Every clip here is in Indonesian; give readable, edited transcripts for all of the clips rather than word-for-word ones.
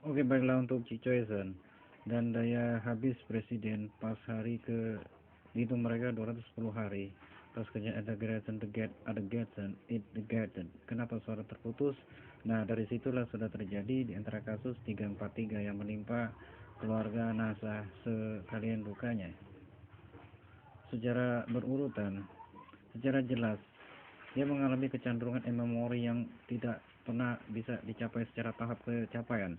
Oke, baiklah untuk Cicoisen. Dan daya habis presiden pas hari ke itu mereka 210 hari. Pas kerja ada Garrison the Get ada Gatson it the Garden. Kenapa suara terputus? Nah, dari situlah sudah terjadi di antara kasus 343 yang menimpa keluarga NASA sekalian dukanya. Secara berurutan, secara jelas dia mengalami kecenderungan memori yang tidak pernah bisa dicapai secara tahap kecapaian.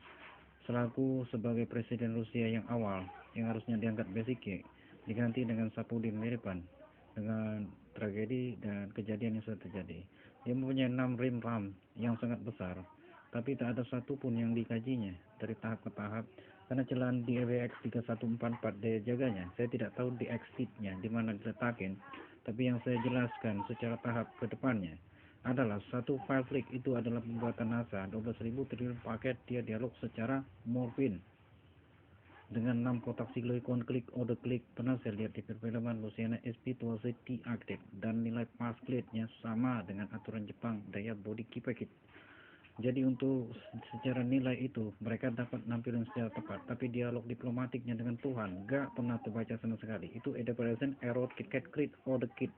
Selaku sebagai presiden Rusia yang awal, yang harusnya diangkat basic, diganti dengan Sapudin Miripan dengan tragedi dan kejadian yang sudah terjadi. Dia mempunyai 6 rim RAM yang sangat besar, tapi tak ada satupun yang dikajinya dari tahap ke tahap karena celahan DWX 3144 daya jaganya. Saya tidak tahu di exit-nya di mana diletakin, tapi yang saya jelaskan secara tahap ke depannya adalah satu file flick itu adalah pembuatan NASA 12.000 triliun paket dia dialog secara morfin dengan 6 kotak silikon klik order klik. Pernah saya lihat di perfilman Luciana SP2CT aktif dan nilai pass plate-nya sama dengan aturan Jepang daya body kipekit. Jadi untuk secara nilai itu mereka dapat nampilin secara tepat, tapi dialog diplomatiknya dengan Tuhan gak pernah terbaca sama sekali. Itu ada present error KitKat klik order kit.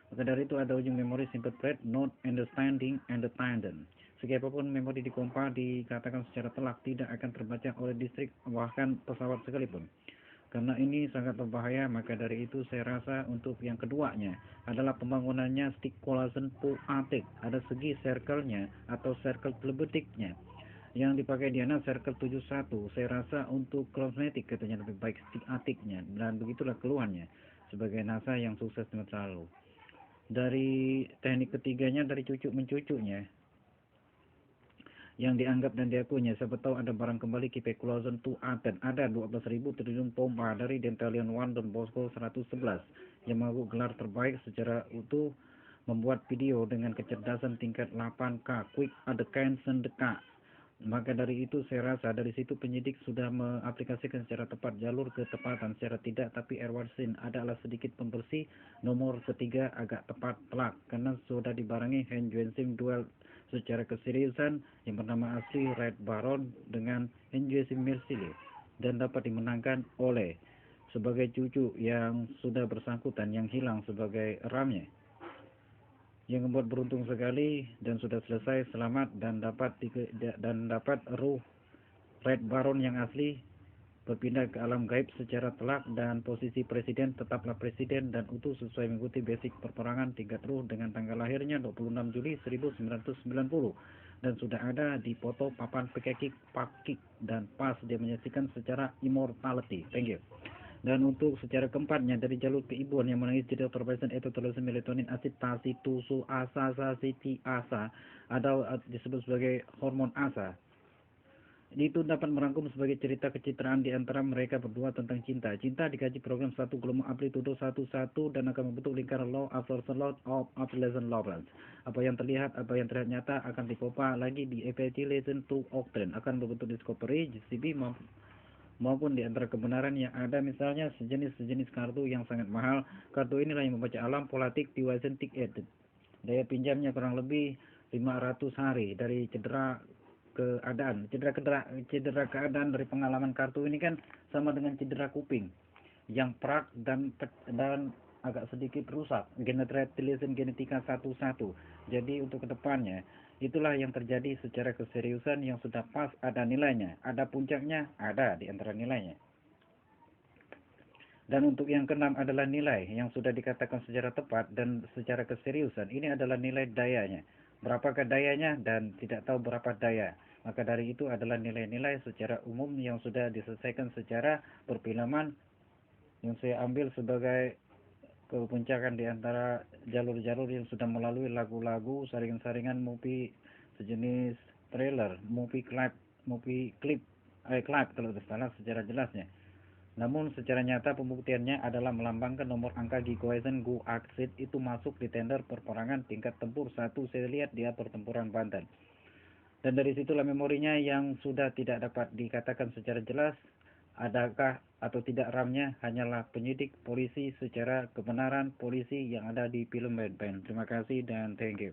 Maka dari itu ada ujung memori simple thread, not understanding, and the tandem. Sekalipun memori dikompa dikatakan secara telak tidak akan terbaca oleh distrik bahkan pesawat sekalipun. Karena ini sangat berbahaya, maka dari itu saya rasa untuk yang keduanya adalah pembangunannya stick collagen puatik. Ada segi circle-nya atau circle telebetiknya yang dipakai Diana circle 71. Saya rasa untuk cosmetic katanya lebih baik stick atiknya, dan begitulah keluhannya sebagai NASA yang sukses di masa lalu. Dari teknik ketiganya dari cucu mencucunya yang dianggap dan diakuinya, siapa tahu ada barang kembali Kipekulozen to Aten. Ada 12.000 triliun pompa dari Dentalian One dan Bosco 111 yang mengaku gelar terbaik secara utuh, membuat video dengan kecerdasan tingkat 8K quick adekan sendeka. Maka dari itu saya rasa dari situ penyidik sudah mengaplikasikan secara tepat jalur ketepatan secara tidak, tapi Airwatsin adalah sedikit pembersih. Nomor ketiga agak tepat telak karena sudah dibarengi hand Sim duel secara keseriusan yang bernama asli Red Baron dengan hand Sim Mersili dan dapat dimenangkan oleh sebagai cucu yang sudah bersangkutan yang hilang sebagai ramnya, yang membuat beruntung sekali dan sudah selesai selamat dan dapat ruh Red Baron yang asli berpindah ke alam gaib secara telak, dan posisi presiden tetaplah presiden dan utuh sesuai mengikuti basic perperangan tingkat ruh dengan tanggal lahirnya 26 Juli 1990 dan sudah ada di foto papan pekekik pakik dan pas dia menyaksikan secara immortality. Thank you. Dan untuk secara keempatnya dari jalur keibuan yang menangis tidak terbaikkan itu terlalu melatonin asid tasi tusu asa sasiti asa atau disebut sebagai hormon asa. Itu dapat merangkum sebagai cerita kecitraan di antara mereka berdua tentang cinta. Cinta dikaji program satu gelombang amplitudo 11 dan akan membentuk lingkaran law absorption law of obsolescence Lorentz. Apa yang terlihat nyata akan dipopa lagi di epithelium to octane, akan berbentuk discovery GCB maupun di antara kebenaran yang ada. Misalnya sejenis kartu yang sangat mahal. Kartu inilah yang membaca alam politik di Wazentik Edit. Daya pinjamnya kurang lebih 500 hari dari cedera keadaan dari pengalaman. Kartu ini kan sama dengan cedera kuping yang prak dan agak sedikit rusak, genetika 11. Jadi untuk kedepannya itulah yang terjadi secara keseriusan yang sudah pas, ada nilainya, ada puncaknya, ada di antara nilainya. Dan untuk yang keenam adalah nilai yang sudah dikatakan secara tepat dan secara keseriusan. Ini adalah nilai dayanya. Berapakah dayanya dan tidak tahu berapa daya. Maka dari itu adalah nilai-nilai secara umum yang sudah diselesaikan secara perfilman yang saya ambil sebagai kepuncakan di antara jalur-jalur yang sudah melalui lagu-lagu, saringan-saringan movie sejenis trailer, movie klip kalau tidak salah secara jelasnya. Namun secara nyata pembuktiannya adalah melambangkan nomor angka Gigoisen Gu Aksid itu masuk di tender perperangan tingkat tempur 1 saya lihat dia pertempuran Banten. Dan dari situlah memorinya yang sudah tidak dapat dikatakan secara jelas adakah atau tidak RAM-nya hanyalah penyidik polisi secara kebenaran polisi yang ada di film Batman. Terima kasih dan thank you.